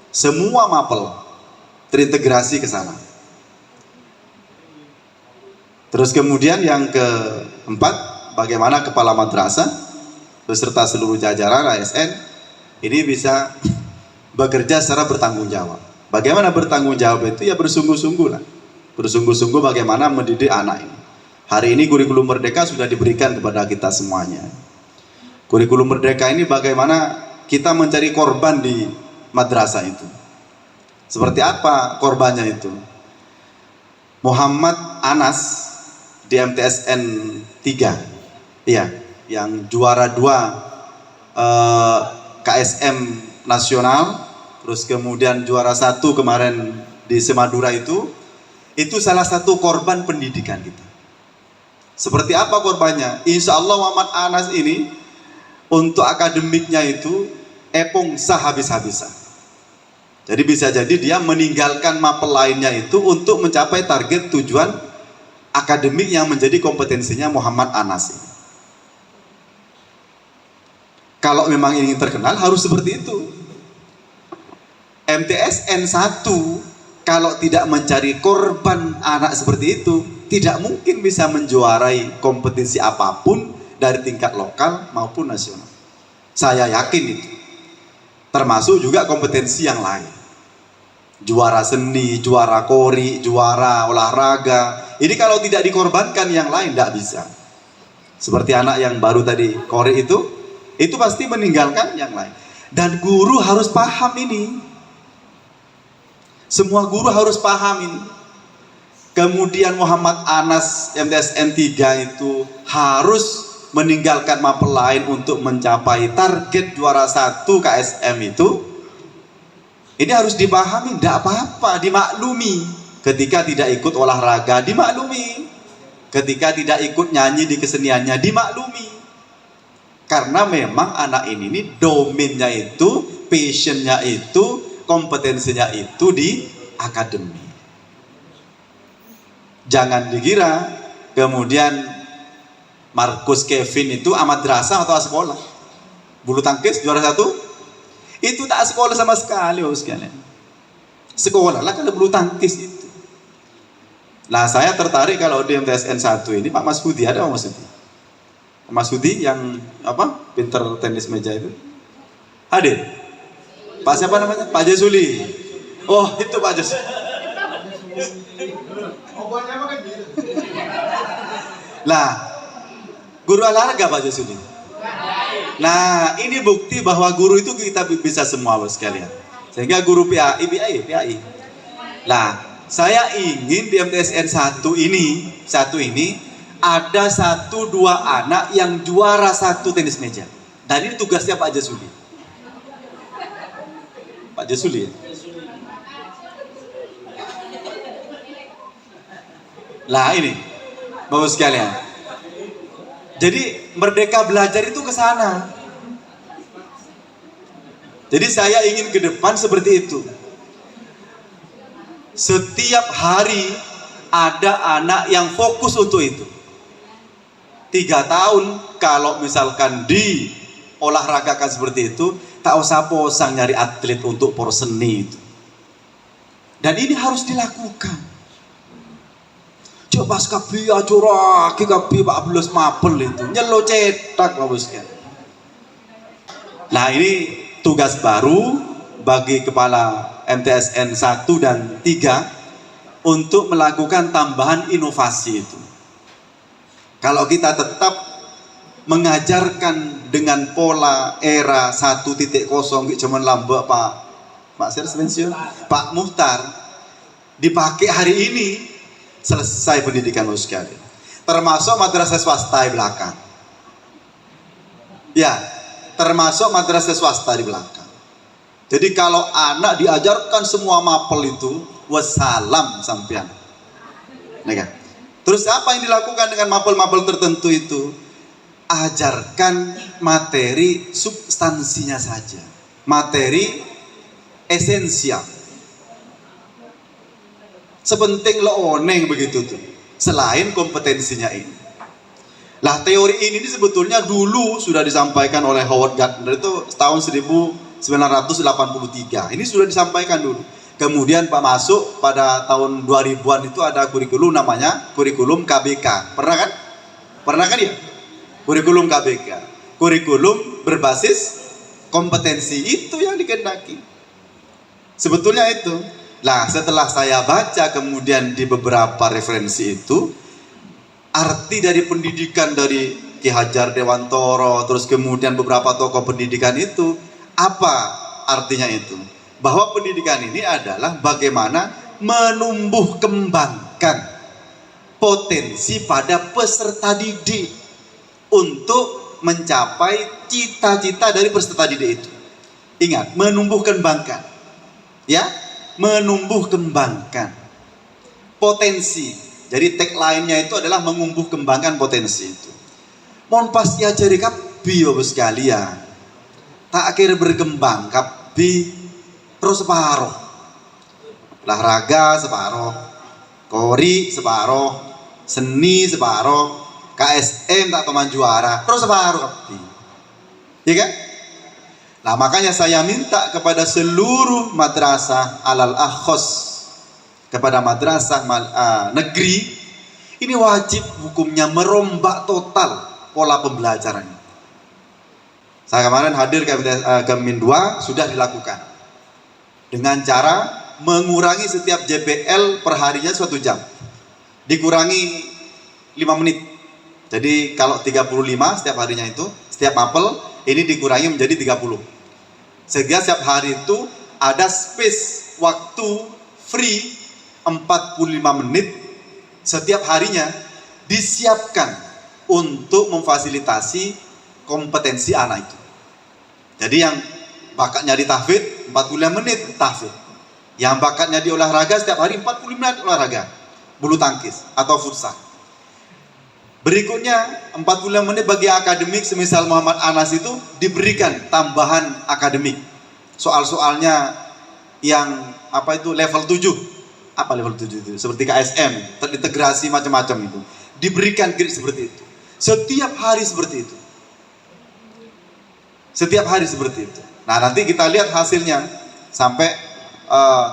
Semua mapel terintegrasi ke sana. Terus kemudian yang keempat, bagaimana kepala madrasah beserta seluruh jajaran ASN ini bisa bekerja secara bertanggung jawab. Bagaimana bertanggung jawab itu? Ya bersungguh-sungguh lah. Bersungguh-sungguh bagaimana mendidik anak ini. Hari ini kurikulum merdeka sudah diberikan kepada kita semuanya. Kurikulum merdeka ini bagaimana kita mencari korban di madrasah itu. Seperti apa korbannya itu? Muhammad Anas di MTSN 3. Iya, yang juara 2 KSM nasional, terus kemudian juara 1 kemarin di Semadura itu salah satu korban pendidikan kita. Seperti apa korbannya? Insya Allah Muhammad Anas ini untuk akademiknya itu epong sehabis-habisan. Jadi bisa jadi dia meninggalkan mapel lainnya itu untuk mencapai target tujuan akademik yang menjadi kompetensinya Muhammad Anas ini. Kalau memang ingin terkenal harus seperti itu. MTSN 1 kalau tidak mencari korban anak seperti itu, tidak mungkin bisa menjuarai kompetisi apapun dari tingkat lokal maupun nasional. Saya yakin itu. Termasuk juga kompetensi yang lain. Juara seni, juara kori, juara olahraga. Ini kalau tidak dikorbankan yang lain tidak bisa. Seperti anak yang baru tadi kori itu pasti meninggalkan yang lain. Dan guru harus paham ini. Semua guru harus paham ini. Kemudian Muhammad Anas MTSN 3 itu harus meninggalkan mapel lain untuk mencapai target juara 1 KSM itu. Ini harus dipahami, tidak apa-apa, dimaklumi. Ketika tidak ikut olahraga, dimaklumi. Ketika tidak ikut nyanyi di keseniannya, dimaklumi. Karena memang anak ini domainnya itu, passionnya itu, kompetensinya itu di akademi. Jangan dikira kemudian Markus Kevin itu amat madrasah atau sekolah. Bulu tangkis juara 1 itu tak sekolah sama sekali, oh sekalian. Sekolah lah kalau bulu tangkis itu. Nah saya tertarik kalau di MTSN 1 ini Pak Mas Hudi, ada Pak Mas Hudi? Pak Mas Hudi yang apa? Pinter tenis meja itu. Hadir? Pak siapa namanya? Pak Jasuli. Oh itu Pak Jasuli. Lah, guru olahraga Pak Jasuli. Nah, ini bukti bahwa guru itu kita bisa semua Bos sekalian. Sehingga guru PAI. Lah, Saya ingin di MTSN 1 ini ada 1-2 anak yang juara 1 tenis meja. Dan ini tugasnya Pak Jasuli. Pak Jasuli ya? Lah ini, Bapak sekalian. Jadi Merdeka Belajar itu ke sana. Jadi saya ingin ke depan seperti itu. Setiap hari ada anak yang fokus untuk itu. 3 tahun kalau misalkan di olahragakan seperti itu, tak usah posang nyari atlet untuk porseni itu. Dan ini harus dilakukan. Coba kabi ajuraki kabi Pak Abdullah mapel itu nyelo cetak Bapak sekalian. Nah ini tugas baru bagi kepala MTSN 1 dan 3 untuk melakukan tambahan inovasi itu. Kalau kita tetap mengajarkan dengan pola era 1.0 cuman lambak Pak Muhtar dipakai hari ini, selesai pendidikan sekali. Termasuk madrasah swasta di belakang. Ya, termasuk madrasah swasta di belakang. Jadi kalau anak diajarkan semua mapel itu, wassalam sampean. Nah, terus apa yang dilakukan dengan mapel-mapel tertentu itu? Ajarkan materi substansinya saja. Materi esensial. Sepenting lo oneng begitu tuh. Selain kompetensinya ini. Lah teori ini sebetulnya dulu sudah disampaikan oleh Howard Gardner itu tahun 1983. Ini sudah disampaikan dulu. Kemudian Pak masuk pada tahun 2000-an itu ada kurikulum namanya kurikulum KBK. Pernah kan? Pernah kan ya? Kurikulum KBK. Kurikulum berbasis kompetensi itu yang dikehendaki. Sebetulnya itu. Nah, setelah saya baca kemudian di beberapa referensi itu, arti dari pendidikan dari Ki Hajar Dewantoro, terus kemudian beberapa tokoh pendidikan itu, apa artinya itu? Bahwa pendidikan ini adalah bagaimana menumbuh kembangkan potensi pada peserta didik untuk mencapai cita-cita dari peserta didik itu. Ingat, menumbuh kembangkan. Ya, menumbuh kembangkan potensi. Jadi tagline-nya itu adalah menumbuh kembangkan potensi itu. Mohon pasti ajari kabi Bapak sekalian. Tak akhir berkembang kabi terus separuh. Olahraga separuh, kori separuh, seni separuh, KSM tak teman juara, terus separuh kabi. Ya kan? Nah makanya saya minta kepada seluruh madrasah alal akhos, kepada madrasah negeri, ini wajib hukumnya merombak total pola pembelajaran. Saya kemarin hadir ke Min 2 sudah dilakukan dengan cara mengurangi setiap JPL per harinya 1 jam, dikurangi 5 menit. Jadi kalau 35 setiap harinya itu, setiap apel ini dikurangi menjadi 30. Sehingga setiap hari itu ada space waktu free 45 menit setiap harinya disiapkan untuk memfasilitasi kompetensi anak itu. Jadi yang bakatnya di tahfidz 45 menit tahfidz. Yang bakatnya di olahraga setiap hari 45 menit olahraga, bulu tangkis atau futsal. Berikutnya 45 menit bagi akademik, semisal Muhammad Anas itu diberikan tambahan akademik. Soal-soalnya yang apa itu level 7. Apa level 7 itu? Seperti KSM, terintegrasi macam-macam itu. Diberikan grade seperti itu. Setiap hari seperti itu. Setiap hari seperti itu. Nah, nanti kita lihat hasilnya sampai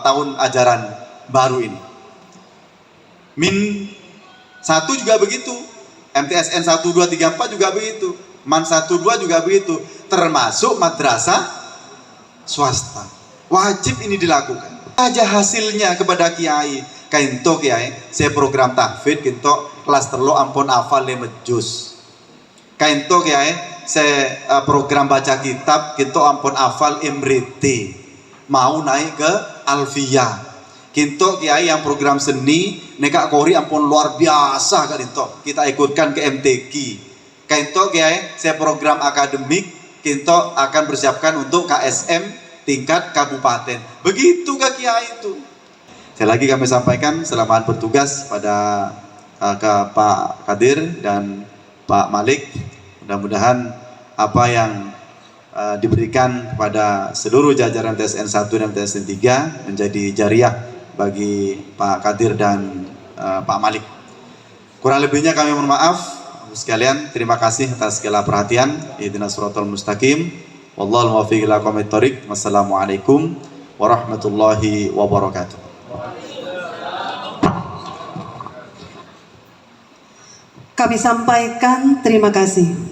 tahun ajaran baru ini. Min 1 juga begitu. MTSN 1, 2, 3, 4 juga begitu. MAN 1, 2 juga begitu. Termasuk madrasah swasta. Wajib ini dilakukan. Aja hasilnya kepada kiai. Kainto kiai, saya program tahfidz, kinto kelas terlo ampun hafal lemejus. Kainto kiai, saya program baca kitab, kinto ampun hafal imriti. Mau naik ke alfiyah. Kinto kiai yang program seni nekak kori ampun luar biasa kan itu. Kita ikutkan ke MTQ. Kinto kiai saya program akademik, kinto akan bersiapkan untuk KSM tingkat kabupaten. Begitu ke kiai itu. Sekali lagi kami sampaikan selamat bertugas pada ke Pak Kadir dan Pak Malik. Mudah-mudahan apa yang diberikan kepada seluruh jajaran TSN 1 dan TSN 3 menjadi jariah bagi Pak Kadir dan Pak Malik. Kurang lebihnya kami mohon maaf sekalian. Terima kasih atas segala perhatian. Ihdinas shiratal mustaqim. Wallahul muwaffiq ila aqwamit thoriq. Wassalamualaikum warahmatullahi wabarakatuh. Kami sampaikan terima kasih.